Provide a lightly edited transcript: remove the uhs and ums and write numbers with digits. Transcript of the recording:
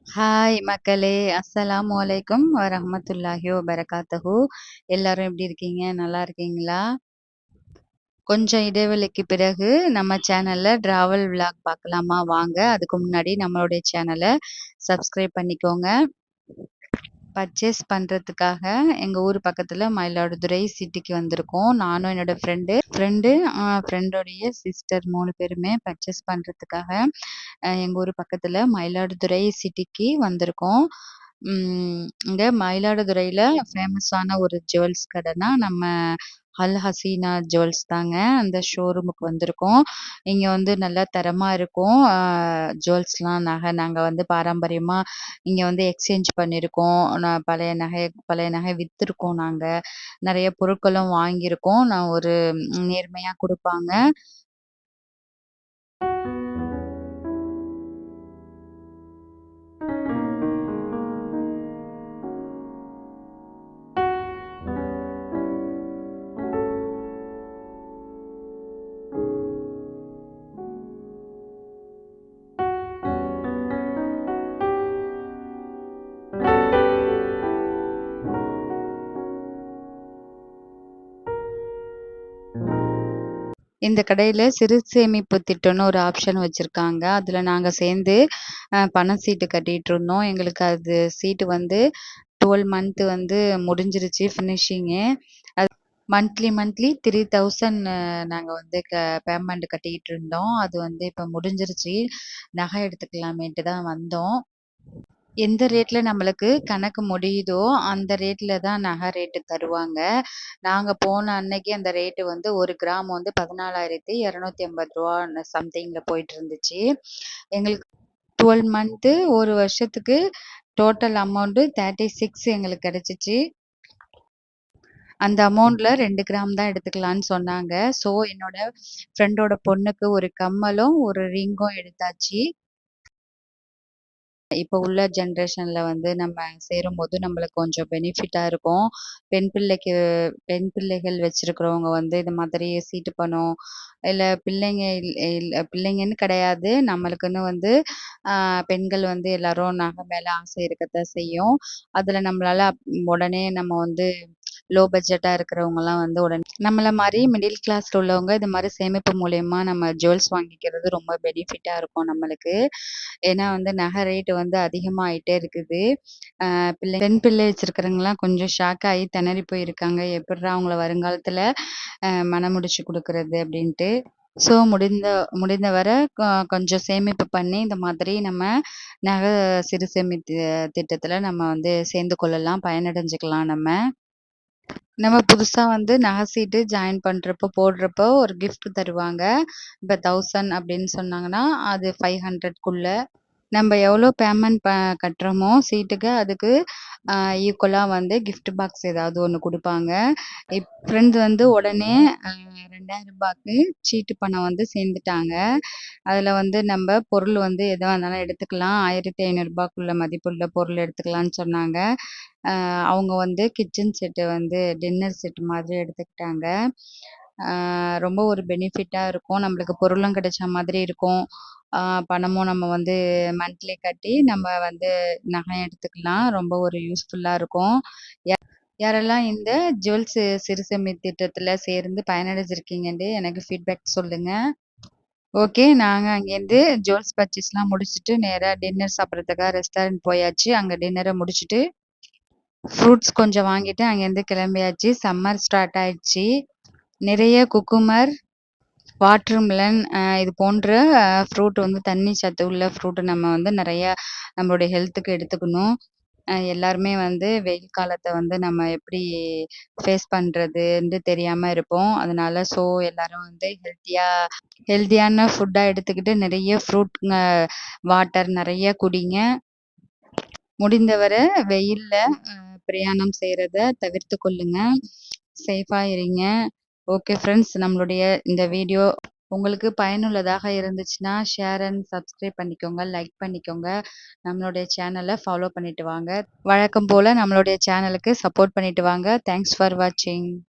Hi மக்களே! அஸ்ஸலாமு அலைக்கும் வரஹ்மத்துல்லாஹி வபரகாத்துஹு. எல்லாரும் எப்படி இருக்கீங்க? நல்லா இருக்கீங்களா? கொஞ்சம் இடைவெளிக்கு பிறகு நம்ம சேனல்ல டிராவல் விளாக் பார்க்கலாமா? வாங்க. அதுக்கு முன்னாடி நம்மளுடைய சேனல சப்ஸ்கிரைப் பண்ணிக்கோங்க. பர்ச்சேஸ் பண்றதுக்காக எங்க ஊர் பக்கத்துல மயிலாடுதுறை சிட்டிக்கு வந்திருக்கோம். நானும் என்னோட ஃப்ரெண்டோடைய சிஸ்டர் 3 பேருமே பர்ச்சேஸ் பண்றதுக்காக எங்க ஊர் பக்கத்துல மயிலாடுதுறை சிட்டிக்கு வந்திருக்கோம். இங்க மயிலாடுதுறையில ஃபேமஸான ஒரு ஜுவல்ஸ் கடைனா நம்ம அல் ஹசீனா ஜுவல்ஸ் தாங்க. அந்த ஷோரூமுக்கு வந்திருக்கோம். இங்க வந்து நல்லா தரமா இருக்கும். ஜுவல்ஸ்லாம் நாங்க வந்து பாரம்பரியமா இங்க வந்து எக்ஸ்சேஞ்ச் பண்ணியிருக்கோம். பழைய நகை வித்திருக்கோம் நாங்க. நெறைய பொருட்களும் வாங்கியிருக்கோம். நான் ஒரு நேர்மையா குடுப்பாங்க. இந்த கடையில சிறு சேமிப்பு திட்டம்னு ஒரு ஆப்ஷன் வச்சிருக்காங்க. அதுல நாங்க சேர்ந்து பண சீட்டு கட்டிட்டுருந்தோம். எங்களுக்கு அது சீட்டு வந்து 12 மந்த் வந்து முடிஞ்சிருச்சு ஃபினிஷிங்கு. மந்த்லி 3000 நாங்க வந்து பேமெண்ட் கட்டிக்கிட்டு இருந்தோம். அது வந்து இப்ப முடிஞ்சிருச்சு. நகை எடுத்துக்கலாமேன்ட்டு தான் வந்தோம். எந்த ரேட்ல நம்மளுக்கு கணக்கு முடியுதோ, அந்த ரேட்ல தான் நகை ரேட்டு தருவாங்க. நாங்க போன அன்னைக்கு அந்த ரேட்டு வந்து 1 கிராம் வந்து ரூ. 14,250 சம்திங்ல போயிட்டு இருந்துச்சு. எங்களுக்கு 12 மந்த்து 1 வருஷத்துக்கு டோட்டல் அமௌண்ட் 36 எங்களுக்கு கிடைச்சுச்சு. அந்த அமௌண்ட்ல 2 கிராம் தான் எடுத்துக்கலான்னு சொன்னாங்க. ஸோ என்னோட ஃப்ரெண்டோட பொண்ணுக்கு ஒரு கம்மலும், ஒரு ரிங்கும் எடுத்தாச்சு. இப்ப உள்ள ஜென்ரேஷன்ல வந்து நம்ம சேரும்போது நம்மளுக்கு கொஞ்சம் பெனிஃபிட்டா இருக்கும். பெண் பிள்ளைக்கு பெண் பிள்ளைகள் வச்சிருக்கிறவங்க வந்து இந்த மாதிரி சீட்டு பணம், இல்ல பிள்ளைங்க பிள்ளைங்கன்னு கிடையாது. நம்மளுக்குன்னு வந்து பெண்கள் வந்து எல்லாரும் நகை மேல ஆசை இருக்கத்தான் செய்யும். அதுல நம்மளால உடனே நம்ம வந்து லோ பட்ஜெட்டா இருக்கிறவங்கலாம் வந்து உடனே நம்மள மாரி மிடில் கிளாஸ்ல உள்ளவங்க இது மாரி சேமிப்பு மூலியமா நம்ம ஜுவல்ஸ் வாங்கிக்கிறது ரொம்ப பெனிஃபிட்டா இருக்கும் நம்மளுக்கு. ஏன்னா வந்து நகை ரேட் வந்து அதிகமாயிட்டே இருக்குது. பெண் பிள்ளை வச்சிருக்கிறவங்கலாம் கொஞ்சம் ஷாக் ஆகி திணறி போயிருக்காங்க. எப்பிட்றா அவங்கள வருங்காலத்துல மணமுடிச்சு குடுக்குறது அப்டின்ட்டு. ஸோ முடிந்த வர கொஞ்சம் சேமிப்பு பண்ணி இந்த மாதிரி நம்ம நகை சிறு சேமிப்பு திட்டத்துல நம்ம வந்து சேர்ந்து கொள்ளலாம். பயனடைஞ்சுக்கலாம் நம்ம. நம்ம புதுசா வந்து நகை சீட்டு ஜாயின் பண்றப்போ, போடுறப்போ ஒரு கிஃப்ட் தருவாங்க. இப்ப 1000 அப்படின்னு சொன்னாங்கன்னா, அது 500க்குள்ள நம்ப எவ்வளோ பேமெண்ட் கட்டுறோமோ சீட்டுக்கு, அதுக்கு ஈக்குவலா வந்து கிஃப்ட் பாக்ஸ் ஏதாவது ஒண்ணு குடுப்பாங்க. ஃப்ரெண்ட்ஸ் வந்து உடனே ரூ. 2000க்கு சீட்டு பணம் வந்து சேர்ந்துட்டாங்க. அதுல வந்து நம்ப பொருள் வந்து எதுவா இருந்தாலும் எடுத்துக்கலாம். ரூ. 1500க்குள்ள மதிப்புள்ள பொருள் எடுத்துக்கலான்னு சொன்னாங்க. அவங்க வந்து கிச்சன் செட்டு வந்து டின்னர் செட் மாதிரி எடுத்துக்கிட்டாங்க. ரொம்ப ஒரு பெனிஃபிட்டா இருக்கும். நம்மளுக்கு பொருளும் கிடைச்ச மாதிரி இருக்கும். ஆ பணமும் நம்ம வந்து மந்த்லி கட்டி நம்ம வந்து நகை எடுத்துக்கலாம். ரொம்ப ஒரு யூஸ்ஃபுல்லா இருக்கும். யாரெல்லாம் இந்த ஜுவல்ஸ் சிறுசேமி திட்டத்துல சேர்ந்து பயனடைஞ்சிருக்கீங்கன்ட்டு எனக்கு ஃபீட்பேக் சொல்லுங்க. ஓகே. நாங்க அங்கேருந்து ஜுவல்ஸ் பர்ச்சேஸ்லாம் முடிச்சுட்டு நேரா டின்னர் சாப்பிடுறதுக்காக ரெஸ்டாரண்ட் போயாச்சு. அங்க டின்னர முடிச்சுட்டு ஃப்ரூட்ஸ் கொஞ்சம் வாங்கிட்டு அங்கேருந்து கிளம்பியாச்சு. சம்மர் ஸ்டார்ட் ஆயிடுச்சு. நிறைய குக்கும்பர், வாட்டர்மெலன் இது போன்ற ஃப்ரூட் வந்து தண்ணி சத்து உள்ள ஃப்ரூட் நம்ம வந்து நெறைய நம்மளுடைய ஹெல்த்துக்கு எடுத்துக்கணும். எல்லாருமே வந்து வெயில் காலத்த வந்து நம்ம எப்படி ஃபேஸ் பண்றதுன்ட்டு தெரியாம இருப்போம். அதனால எல்லாரும் வந்து ஹெல்த்தியான ஃபுட்டா எடுத்துக்கிட்டு நிறைய வாட்டர் நெறைய குடிங்க. முடிந்தவர வெயில்ல பிரயாணம் செய்றத தவிர்த்துக் கொள்ளுங்க. சேஃபா இருங்க. ஓகே ஃப்ரெண்ட்ஸ், நம்மளுடைய இந்த வீடியோ உங்களுக்கு பயனுள்ளதாக இருந்துச்சுன்னா, ஷேர் அண்ட் சப்ஸ்கிரைப் பண்ணிக்கோங்க. லைக் பண்ணிக்கோங்க. நம்மளுடைய சேனல ஃபாலோ பண்ணிட்டு வாங்க. வழக்கம் போல நம்மளுடைய சேனலுக்கு சப்போர்ட் பண்ணிட்டு வாங்க. தேங்க்ஸ் ஃபார் வாட்சிங்.